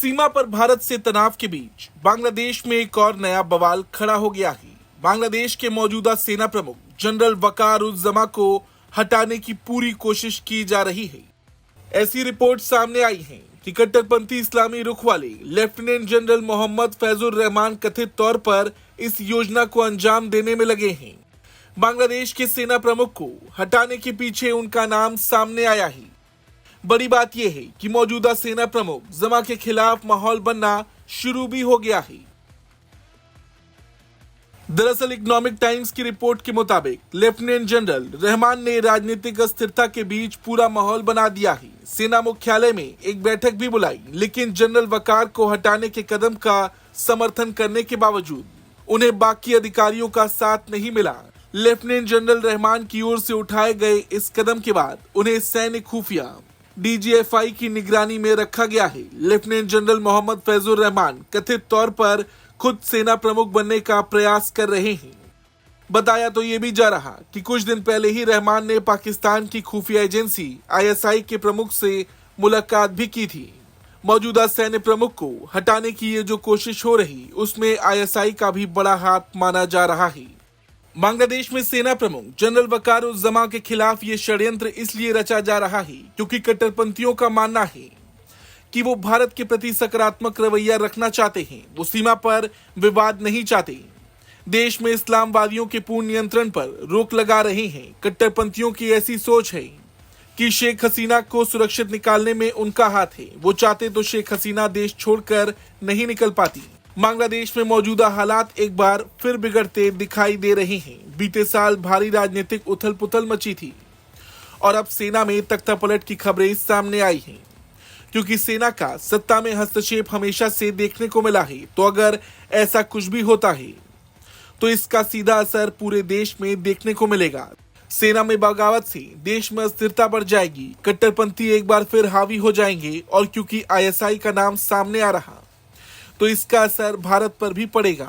सीमा पर भारत से तनाव के बीच बांग्लादेश में एक और नया बवाल खड़ा हो गया है। बांग्लादेश के मौजूदा सेना प्रमुख जनरल वकार-उज़-जमा को हटाने की पूरी कोशिश की जा रही है। ऐसी रिपोर्ट सामने आई है कि कट्टरपंथी इस्लामी रुख वाले लेफ्टिनेंट जनरल मोहम्मद फैजुर रहमान कथित तौर पर इस योजना को अंजाम देने में लगे हैं। बांग्लादेश के सेना प्रमुख को हटाने के पीछे उनका नाम सामने आया है। बड़ी बात यह है कि मौजूदा सेना प्रमुख जमा के खिलाफ माहौल बनना शुरू भी हो गया है। दरअसल इकोनॉमिक टाइम्स की रिपोर्ट के मुताबिक लेफ्टिनेंट जनरल रहमान ने राजनीतिक अस्थिरता के बीच पूरा माहौल बना दिया है। सेना मुख्यालय में एक बैठक भी बुलाई, लेकिन जनरल वकार को हटाने के कदम का समर्थन करने के बावजूद उन्हें बाकी अधिकारियों का साथ नहीं मिला। लेफ्टिनेंट जनरल रहमान की ओर से उठाए गए इस कदम के बाद उन्हें सैन्य खुफिया DGFI की निगरानी में रखा गया है। लेफ्टिनेंट जनरल मोहम्मद फैजुर रहमान कथित तौर पर खुद सेना प्रमुख बनने का प्रयास कर रहे हैं। बताया तो ये भी जा रहा कि कुछ दिन पहले ही रहमान ने पाकिस्तान की खुफिया एजेंसी ISI के प्रमुख से मुलाकात भी की थी। मौजूदा सैन्य प्रमुख को हटाने की ये जो कोशिश हो रही, उसमें ISI का भी बड़ा हाथ माना जा रहा है। बांग्लादेश में सेना प्रमुख जनरल वकार-उज़-जमा के खिलाफ ये षड्यंत्र इसलिए रचा जा रहा है क्योंकि कट्टरपंथियों का मानना है कि वो भारत के प्रति सकारात्मक रवैया रखना चाहते हैं। वो सीमा पर विवाद नहीं चाहते। देश में इस्लामवादियों के पूर्ण नियंत्रण पर रोक लगा रहे हैं। कट्टरपंथियों की ऐसी सोच है कि शेख हसीना को सुरक्षित निकालने में उनका हाथ है। वो चाहते तो शेख हसीना देश छोड़कर नहीं निकल पाती। बांग्लादेश में मौजूदा हालात एक बार फिर बिगड़ते दिखाई दे रहे हैं। बीते साल भारी राजनीतिक उथल पुथल मची थी और अब सेना में तख्तापलट की खबरें सामने आई हैं, क्योंकि सेना का सत्ता में हस्तक्षेप हमेशा से देखने को मिला है। तो अगर ऐसा कुछ भी होता है तो इसका सीधा असर पूरे देश में देखने को मिलेगा। सेना में बगावत से देश में अस्थिरता बढ़ जाएगी। कट्टरपंथी एक बार फिर हावी हो जाएंगे और क्योंकि ISI का नाम सामने आ रहा तो इसका असर भारत पर भी पड़ेगा।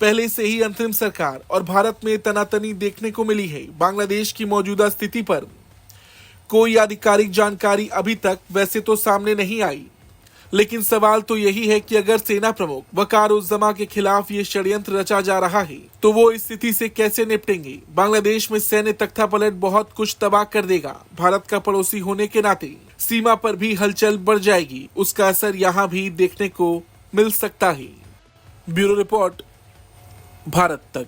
पहले से ही अंतरिम सरकार और भारत में तनातनी देखने को मिली है। बांग्लादेश की मौजूदा स्थिति पर कोई आधिकारिक जानकारी अभी तक वैसे तो सामने नहीं आई, लेकिन सवाल तो यही है कि अगर सेना प्रमुख वकार-उज़-जमा के खिलाफ ये षड्यंत्र रचा जा रहा है तो वो इस स्थिति से कैसे निपटेंगे। बांग्लादेश में सैन्य तख्तापलट बहुत कुछ तबाह कर देगा। भारत का पड़ोसी होने के नाते सीमा पर भी हलचल बढ़ जाएगी। उसका असर यहाँ भी देखने को मिल सकता है। ब्यूरो रिपोर्ट, भारत तक।